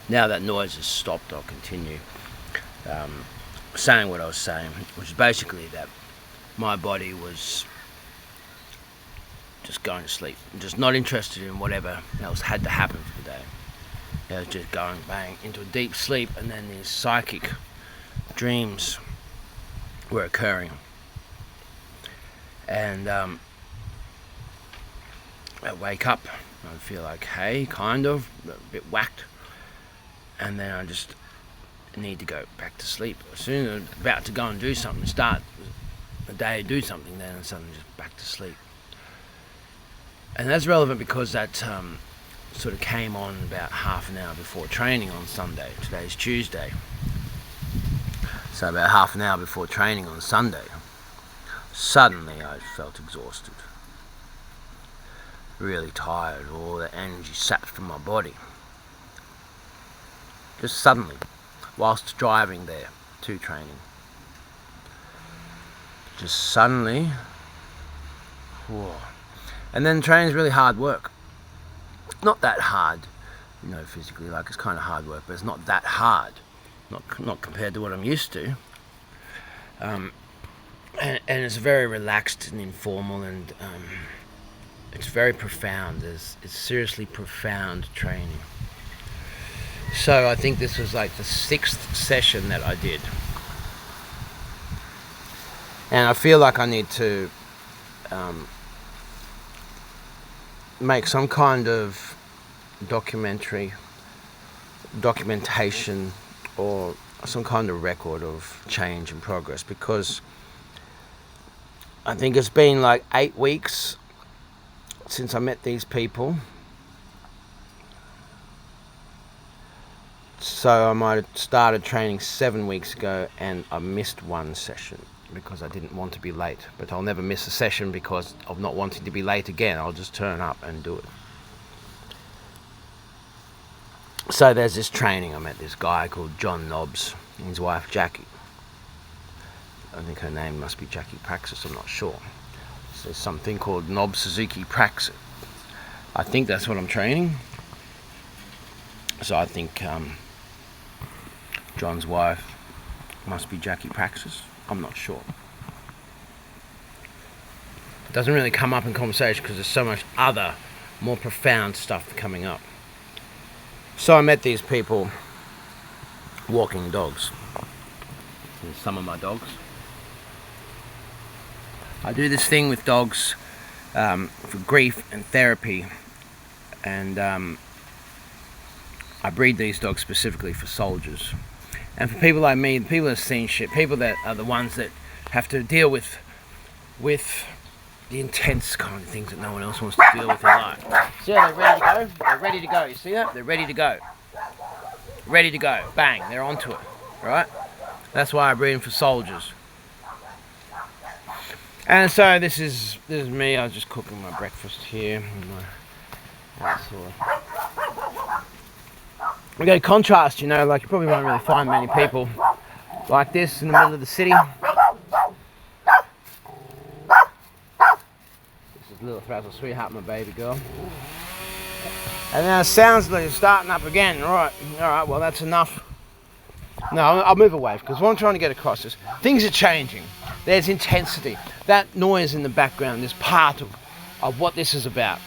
Now that noise has stopped, I'll continue saying what I was saying, which is basically that my body was just going to sleep, just not interested in whatever else had to happen for the day. It was just going bang into a deep sleep, and then these psychic dreams were occurring. And I wake up, I feel okay, kind of, a bit whacked, and then I just need to go back to sleep. As soon as I'm about to go and do something, start the day, do something, then suddenly just back to sleep. And that's relevant because that sort of came on about half an hour before training on Sunday. Today's Tuesday. So about half an hour before training on Sunday, suddenly I felt exhausted. Really tired, all the energy sapped from my body. Just suddenly, whilst driving there to training. Just suddenly, whoa. And then training's really hard work. Not that hard, physically, like it's kind of hard work, but it's not that hard. Not compared to what I'm used to. And it's very relaxed and informal, and it's very profound. It's seriously profound training. So I think this was like the 6th session that I did. And I feel like I need to make some kind of documentation or some kind of record of change and progress, because I think it's been like 8 weeks since I met these people. So I might have started training 7 weeks ago, and I missed one session because I didn't want to be late. But I'll never miss a session because of not wanting to be late again. I'll just turn up and do it. So there's this training. I met this guy called John Nobbs and his wife Jackie. I think her name must be Jackie Praxis, I'm not sure. So there's something called Suzuki Praxis. I think that's what I'm training. So I think John's wife must be Jackie Praxis. I'm not sure. It doesn't really come up in conversation because there's so much other, more profound stuff coming up. So I met these people walking dogs. Here's some of my dogs. I do this thing with dogs for grief and therapy, and I breed these dogs specifically for soldiers. And for people like me, people that have seen shit, people that are the ones that have to deal with the intense kind of things that no one else wants to deal with in life. See how they're ready to go? They're ready to go. You see that? They're ready to go. Ready to go. Bang. They're onto it. Right? That's why I breed them for soldiers. And so this is me. I was just cooking my breakfast here. We got a contrast, like you probably won't really find many people like this in the middle of the city. This is Little Thrazzle Sweetheart, my baby girl. And now it sounds like it's starting up again. All right, well that's enough. No, I'll move away, because what I'm trying to get across is things are changing. There's intensity. That noise in the background is part of what this is about.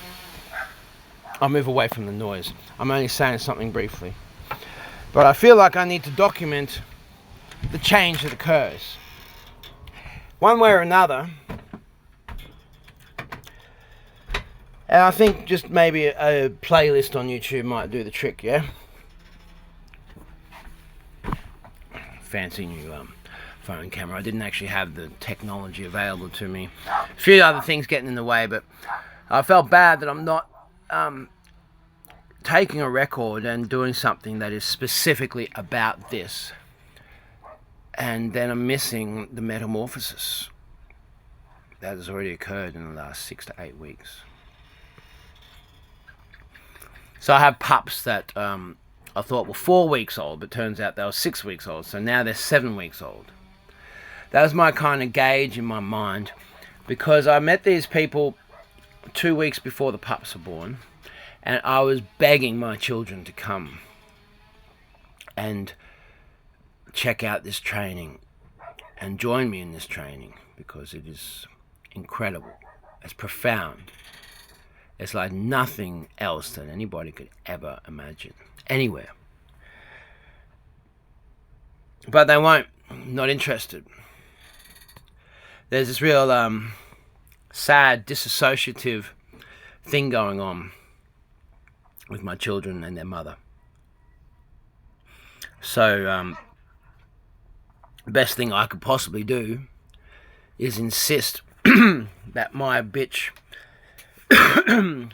I'll move away from the noise. I'm only saying something briefly. But I feel like I need to document the change that occurs. One way or another. And I think just maybe a playlist on YouTube might do the trick, yeah? Fancy new phone camera. I didn't actually have the technology available to me. A few other things getting in the way, but I felt bad that I'm not taking a record and doing something that is specifically about this, and then I'm missing the metamorphosis that has already occurred in the last 6 to 8 weeks. So I have pups that I thought were 4 weeks old, but turns out they were 6 weeks old, so now they're 7 weeks old. That was my kind of gauge in my mind, because I met these people 2 weeks before the pups were born, and I was begging my children to come. and check out this training and join me in this training, because it is incredible. It's profound. It's like nothing else that anybody could ever imagine anywhere. But they won't. Not interested. There's this real sad disassociative thing going on with my children and their mother. So the best thing I could possibly do is insist that my bitch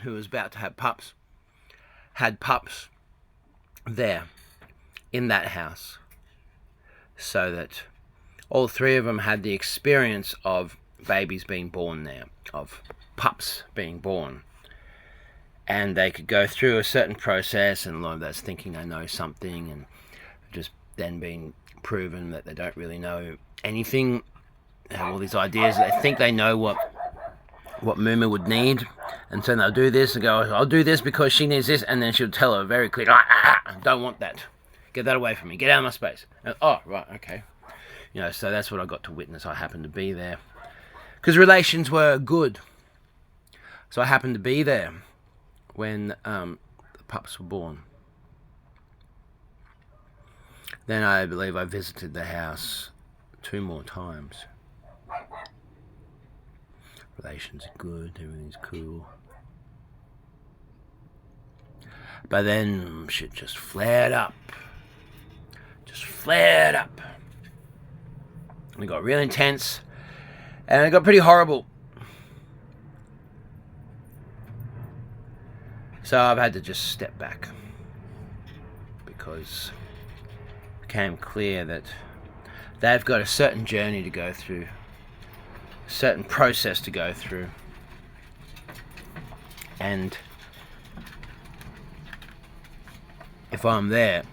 who was about to have pups had pups there in that house, so that all three of them had the experience of babies being born there, of pups being born, and they could go through a certain process, and a lot of that's thinking they know something, and just then being proven that they don't really know anything. They have all these ideas. They think they know what Muma would need, and so they'll do this and go, I'll do this because she needs this, and then she'll tell her very clearly, don't want that. Get that away from me. Get out of my space. And, oh, right, okay. You know, so that's what I got to witness. I happened to be there. Because relations were good. So I happened to be there when the pups were born. Then I believe I visited the house 2 more times. Relations are good, everything's cool. But then shit just flared up. And it got real intense. And it got pretty horrible. So I've had to just step back. Because it became clear that they've got a certain journey to go through. A certain process to go through. And if I'm there,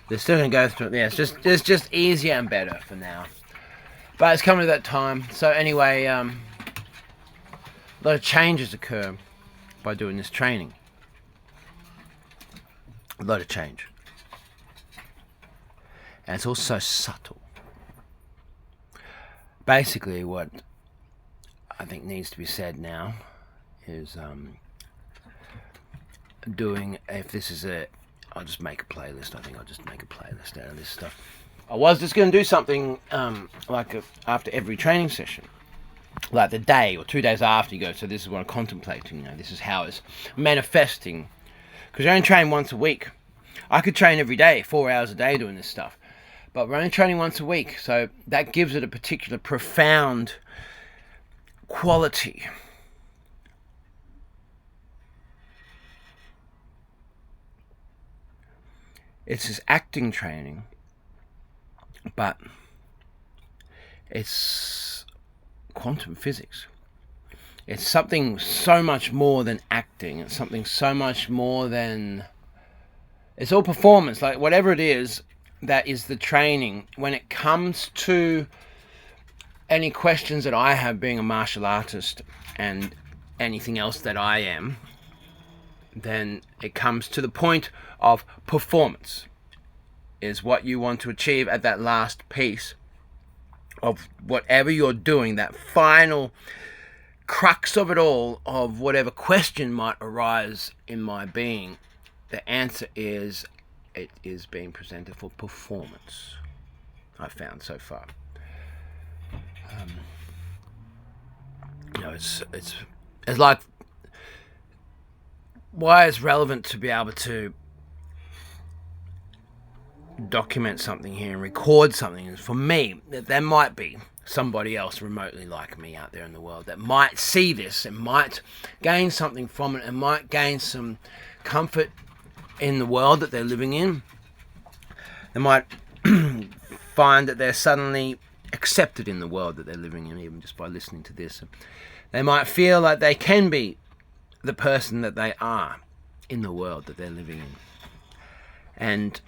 they're still going to go through it. Yeah, it's just easier and better for now. But it's coming to that time. So anyway, a lot of changes occur by doing this training. A lot of change. And it's also subtle. Basically, what I think needs to be said now is if this is I'll just make a playlist. I think I'll just make a playlist out of this stuff. I was just going to do something after every training session, like the day or 2 days after you go. So this is what I'm contemplating. You know, this is how it's manifesting. Because you're only training once a week. I could train every day, 4 hours a day doing this stuff, but we're only training once a week. So that gives it a particular profound quality. It's this acting training, but it's quantum physics. It's something so much more than acting. It's something so much more than... It's all performance. Like whatever it is, that is the training. When it comes to any questions that I have being a martial artist and anything else that I am, then it comes to the point of performance is what you want to achieve at that last piece of whatever you're doing, that final crux of it all, of whatever question might arise in my being. The answer is, it is being presented for performance, I've found so far. It's like, why it's relevant to be able to document something here and record something is, for me, that there might be somebody else remotely like me out there in the world that might see this and might gain something from it and might gain some comfort in the world that they're living in. They might find that they're suddenly accepted in the world that they're living in, even just by listening to this. They might feel like they can be the person that they are in the world that they're living in. And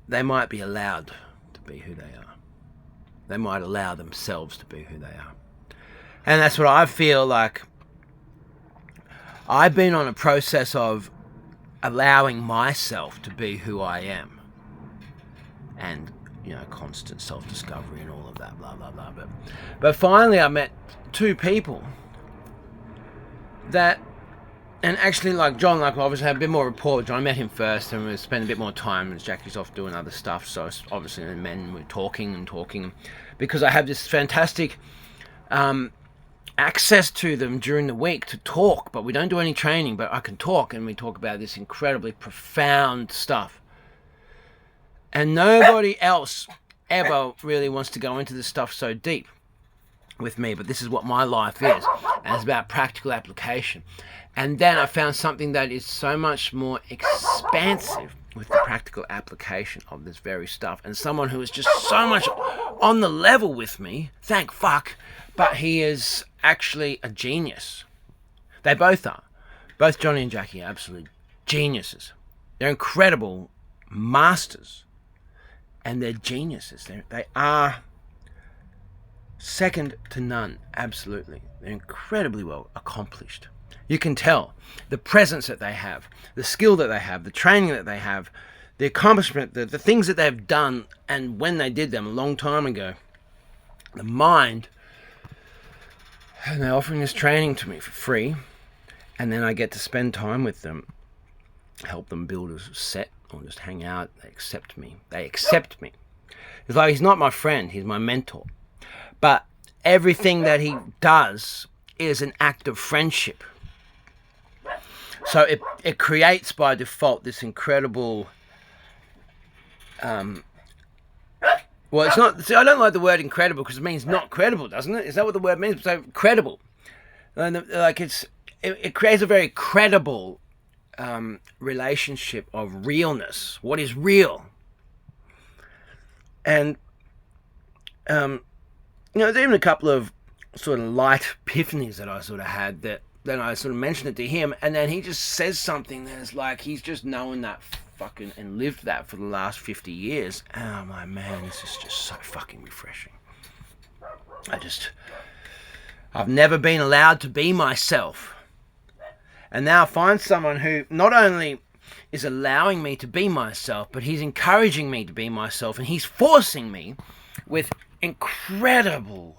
they might be allowed to be who they are. They might allow themselves to be who they are. And that's what I feel like I've been on a process of allowing myself to be who I am. And, constant self-discovery and all of that, blah, blah, blah. But finally I met two people that, and actually like John, like obviously had a bit more rapport with John. I met him first and we spent a bit more time, and Jackie's off doing other stuff. So obviously the men were talking, because I have this fantastic access to them during the week to talk, but we don't do any training, but I can talk, and we talk about this incredibly profound stuff. And nobody else ever really wants to go into this stuff so deep with me, but this is what my life is, and it's about practical application. And then I found something that is so much more expansive with the practical application of this very stuff, and someone who is just so much on the level with me, thank fuck, but he is actually a genius. They both are. Both Johnny and Jackie are absolute geniuses. They're incredible masters. And they're geniuses. They are second to none, absolutely. They're incredibly well accomplished. You can tell the presence that they have, the skill that they have, the training that they have, the accomplishment, the things that they've done, and when they did them a long time ago. The mind, and they're offering this training to me for free, and then I get to spend time with them, help them build a set, or just hang out. They accept me. It's like he's not my friend, he's my mentor. But everything that he does is an act of friendship. So it creates by default this incredible well, it's not, see, I don't like the word incredible because it means not credible, doesn't it? Is that what the word means? So credible. And like it creates a very credible relationship of realness. What is real? And there's even a couple of sort of light epiphanies that I sort of had, that then I sort of mentioned it to him, and then he just says something that's like he's just known that fucking and lived that for the last 50 years. And I'm like, man, this is just so fucking refreshing. I've never been allowed to be myself. And now I find someone who not only is allowing me to be myself, but he's encouraging me to be myself, and he's forcing me with incredible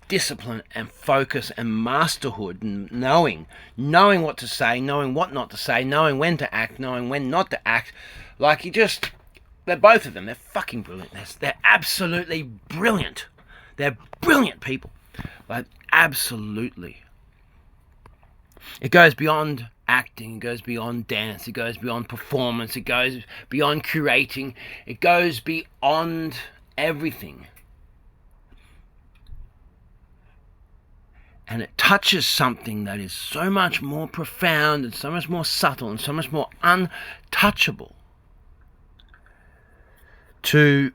discipline and focus and masterhood, and knowing what to say, knowing what not to say, knowing when to act, knowing when not to act. Like they're both of them, they're fucking brilliant. They're absolutely brilliant. They're brilliant people. Like, absolutely. It goes beyond acting, it goes beyond dance, it goes beyond performance, it goes beyond curating, it goes beyond everything. And it touches something that is so much more profound and so much more subtle and so much more untouchable to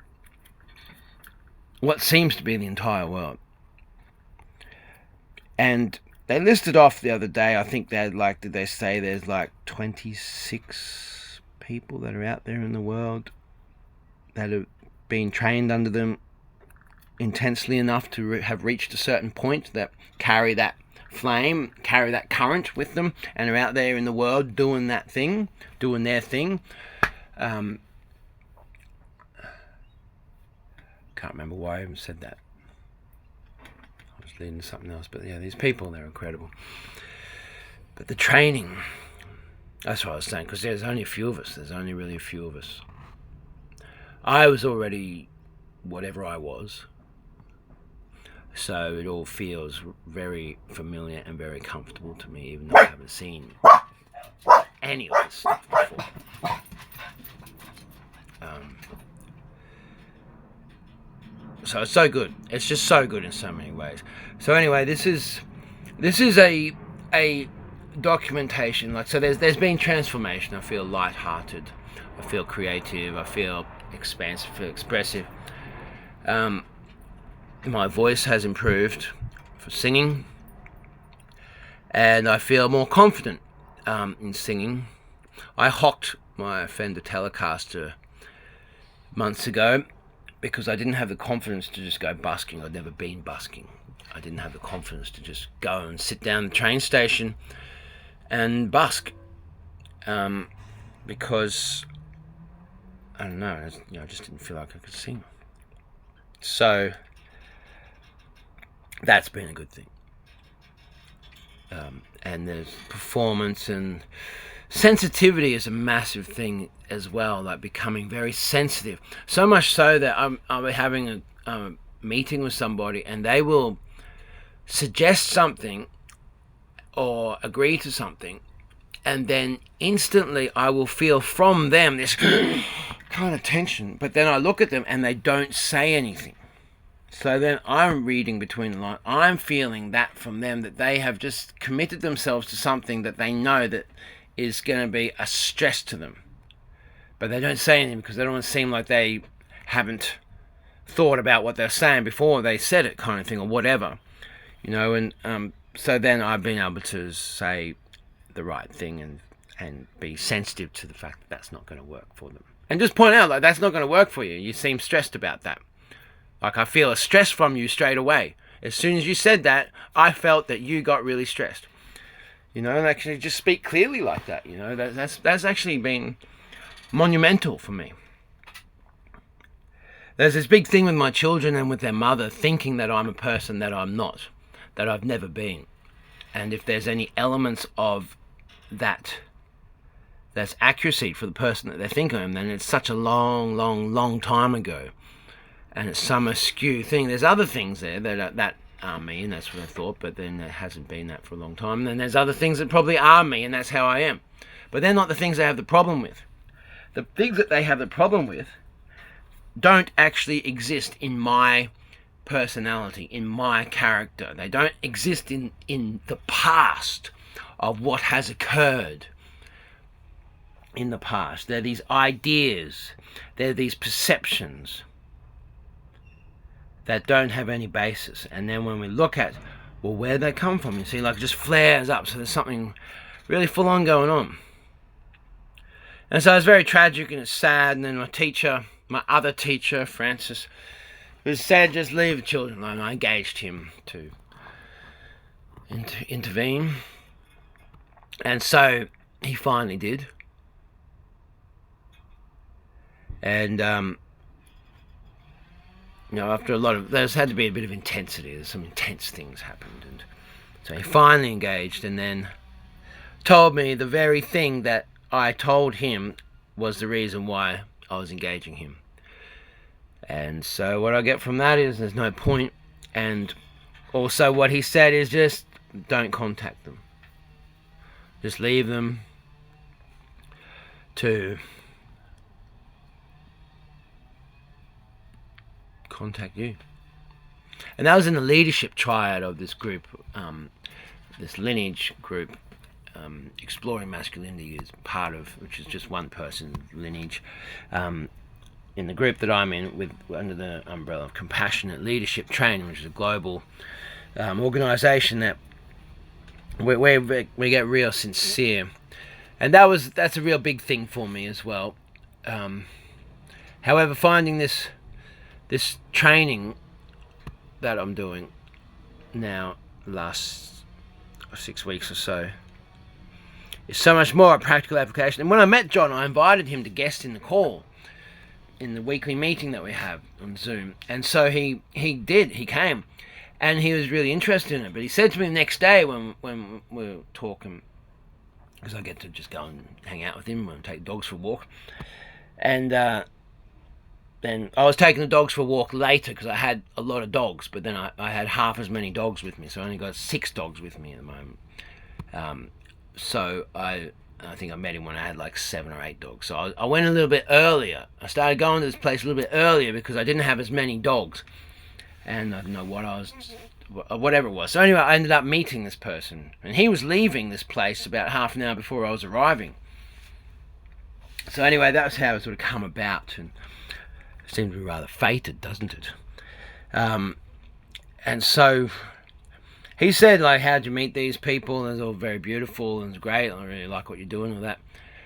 what seems to be the entire world. And they listed off the other day, I think did they say there's like 26 people that are out there in the world that have been trained under them intensely enough to have reached a certain point, that carry that flame, carry that current with them, and are out there in the world doing that thing, doing their thing. Can't remember why I even said that. I was leading to something else, but yeah, these people, they're incredible. But the training, that's what I was saying, because there's only a few of us. There's only really a few of us. I was already whatever I was, so it all feels very familiar and very comfortable to me, even though I haven't seen any of this stuff before. So it's so good. It's just so good in so many ways. So anyway, this is a documentation. Like, so there's been transformation. I feel light-hearted. I feel creative. I feel expansive. I feel expressive. My voice has improved for singing, and I feel more confident in singing. I hocked my Fender Telecaster months ago because I didn't have the confidence to just go busking. I'd never been busking. I didn't have the confidence to just go and sit down at the train station and busk, because I don't know, I just didn't feel like I could sing. So that's been a good thing. And there's performance, and sensitivity is a massive thing as well, like becoming very sensitive. So much so that I'll be having a meeting with somebody and they will suggest something or agree to something, and then instantly I will feel from them this kind of tension, but then I look at them and they don't say anything. So then I'm reading between the lines. I'm feeling that from them, that they have just committed themselves to something that they know that is going to be a stress to them. But they don't say anything because they don't want to seem like they haven't thought about what they're saying before they said it, kind of thing, or whatever. And so then I've been able to say the right thing and be sensitive to the fact that that's not going to work for them. And just point out, like, that's not going to work for you. You seem stressed about that. Like, I feel a stress from you straight away. As soon as you said that, I felt that you got really stressed. And actually just speak clearly like that. That's actually been monumental for me. There's this big thing with my children and with their mother, thinking that I'm a person that I'm not, that I've never been. And if there's any elements of that's accuracy for the person that they think I am, then it's such a long time ago. And it's some askew thing. There's other things there that are me, and that's what I thought, but then it hasn't been that for a long time. And then there's other things that probably are me, and that's how I am. But they're not the things they have the problem with. The things that they have the problem with don't actually exist in my personality, in my character. They don't exist in the past of what has occurred in the past. They're these ideas, they're these perceptions that don't have any basis. And then when we look at, well, where'd they come from? You see, like, it just flares up. So there's something really full on going on. And so it's very tragic and it's sad. And then my other teacher, Francis, who said, just leave the children alone. I engaged him to intervene. And so he finally did. And, after there's had to be a bit of intensity. There's some intense things happened. And so he finally engaged and then told me the very thing that I told him was the reason why I was engaging him. And so what I get from that is there's no point. And also what he said is just don't contact them. Just leave them to contact you. And that was in the leadership triad of this group, this lineage group, Exploring Masculinity is part of, which is just one person's lineage, in the group that I'm in, under the umbrella of Compassionate Leadership Training, which is a global organisation that we get real sincere, and that's a real big thing for me as well. However, finding this training that I'm doing now, last 6 weeks or so, is so much more a practical application. And when I met John, I invited him to guest in the call, in the weekly meeting that we have on Zoom. And so he came, and he was really interested in it. But he said to me the next day when we were talking, because I get to just go and hang out with him and take dogs for a walk, and then I was taking the dogs for a walk later because I had a lot of dogs, but then I had half as many dogs with me, so I only got 6 dogs with me at the moment. So I think I met him when I had like 7 or 8 dogs. So I went a little bit earlier. I started going to this place a little bit earlier because I didn't have as many dogs, and I didn't know whatever it was. So anyway, I ended up meeting this person, and he was leaving this place about half an hour before I was arriving. So anyway, that's how it sort of come about, and it seems to be rather fated, doesn't it? And so he said, like, how'd you meet these people? And it's all very beautiful and it's great. I really like what you're doing and all that.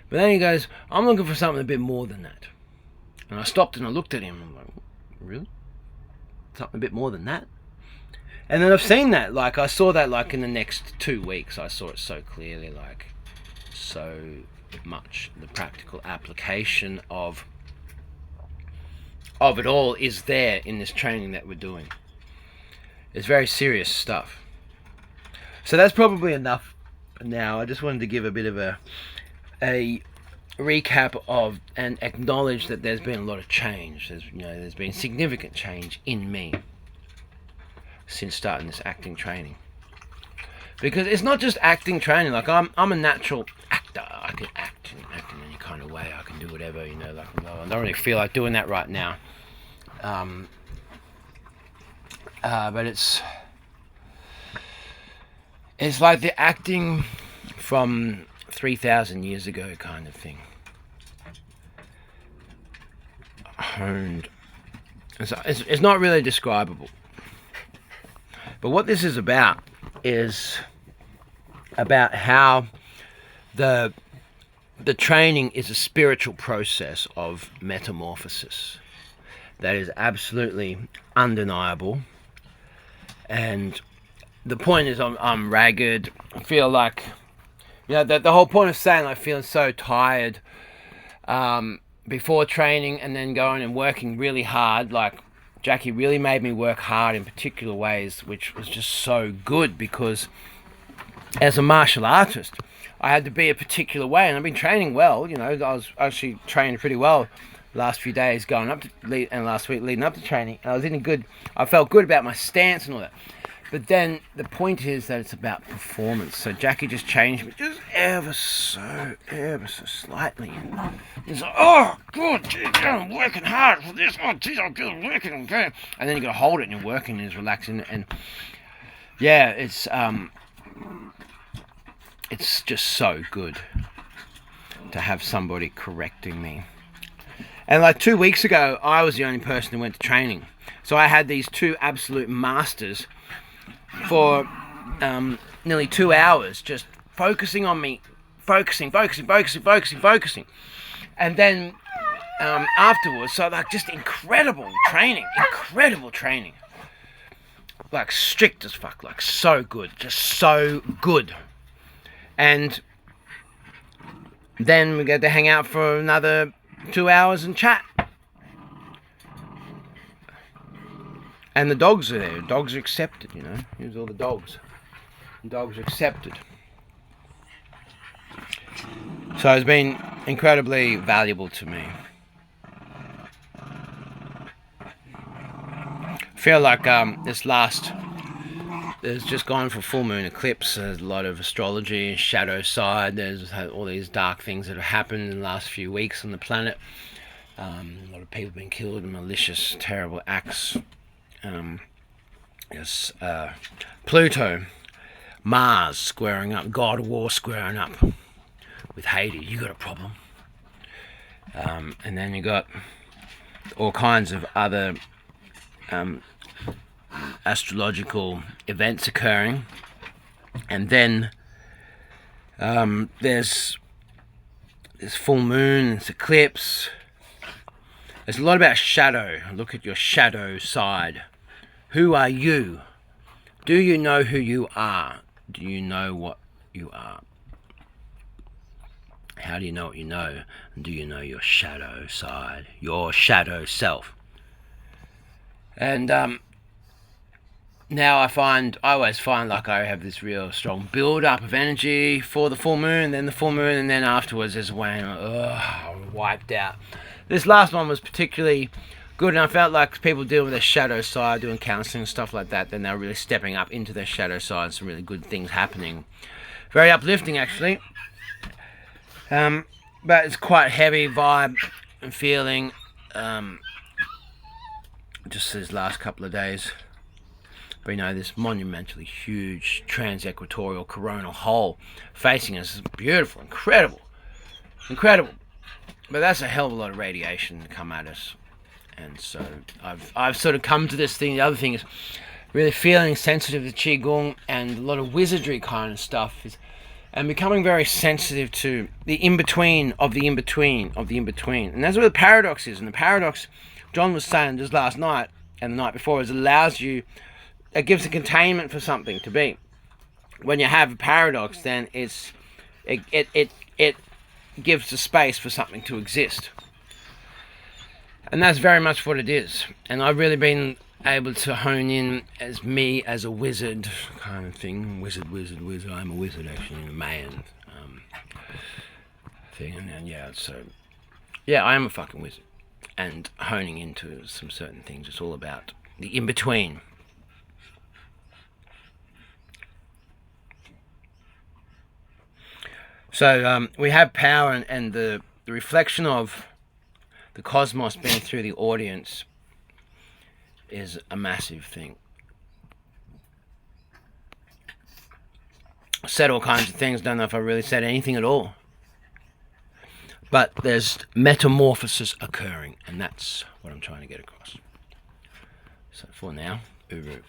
But then he goes, I'm looking for something a bit more than that. And I stopped and I looked at him. I'm like, really? Something a bit more than that? And then I've seen that. Like, I saw that, like, in the next 2 weeks. I saw it so clearly. Like, so much. The practical application of it all is there in this training that we're doing. It's very serious stuff. So that's probably enough now. I just wanted to give a bit of a recap of and acknowledge that there's been a lot of change. There's been significant change in me since starting this acting training. Because it's not just acting training. Like I'm a natural actor. I can act in any kind of way. I can do whatever. I don't really feel like doing that right now. But it's like the acting from 3,000 years ago kind of thing. Honed. It's not really describable. But what this is about how the training is a spiritual process of metamorphosis that is absolutely undeniable. And the point is I'm ragged. I feel like, the whole point of saying like feeling so tired before training and then going and working really hard, like Jackie really made me work hard in particular ways, which was just so good because as a martial artist, I had to be a particular way, and I've been training well. I was actually training pretty well the last few days going up to and last week leading up to training. And I felt good about my stance and all that. But then the point is that it's about performance. So Jackie just changed me just ever so slightly. He's like, oh, good, geez, I'm working hard for this. Oh, geez, I'm good, working, okay. And then you got to hold it and you're working and it's relaxing. And yeah, it's just so good to have somebody correcting me. And like 2 weeks ago, I was the only person who went to training. So I had these two absolute masters for nearly 2 hours, just focusing on me, focusing. And then afterwards, so like just incredible training. Like strict as fuck, like so good, just so good. And then we get to hang out for another 2 hours and chat. And the dogs are there. Dogs are accepted, Here's all the dogs. The dogs are accepted. So it's been incredibly valuable to me. I feel like there's just gone for full moon eclipse. There's a lot of astrology, shadow side. There's all these dark things that have happened in the last few weeks on the planet. A lot of people have been killed in malicious, terrible acts. Pluto, Mars squaring up, God of War squaring up with Hades. You got a problem. And then you got all kinds of other astrological events occurring. And then there's full moon, there's eclipse. There's a lot about shadow. Look at your shadow side. Who are you? Do you know who you are? Do you know what you are? How do you know what you know? And do you know your shadow side? Your shadow self? And now I always find like I have this real strong build-up of energy for the full moon, then the full moon, and then afterwards there's a way I'm wiped out. This last one was particularly good, and I felt like people dealing with their shadow side, doing counseling and stuff like that, then they were really stepping up into their shadow side, some really good things happening. Very uplifting, actually. But it's quite heavy vibe and feeling, just these last couple of days. But this monumentally huge trans-equatorial coronal hole facing us is beautiful, incredible. But that's a hell of a lot of radiation to come at us. And so I've sort of come to this thing. The other thing is really feeling sensitive to Qigong and a lot of wizardry kind of stuff, and becoming very sensitive to the in-between of the in-between of the in-between. And that's where the paradox is. And the paradox, John was saying just last night and the night before, is it gives a containment for something to be. When you have a paradox, then it it gives the space for something to exist. And that's very much what it is. And I've really been able to hone in as me as a wizard kind of thing. Wizard. I'm a wizard, actually, in a Mayan thing. And yeah, so yeah, I am a fucking wizard. And honing into some certain things. It's all about the in-between. So we have power, and the reflection of the cosmos being through the audience is a massive thing. I said all kinds of things, don't know if I really said anything at all. But there's metamorphosis occurring, and that's what I'm trying to get across. So for now, uru.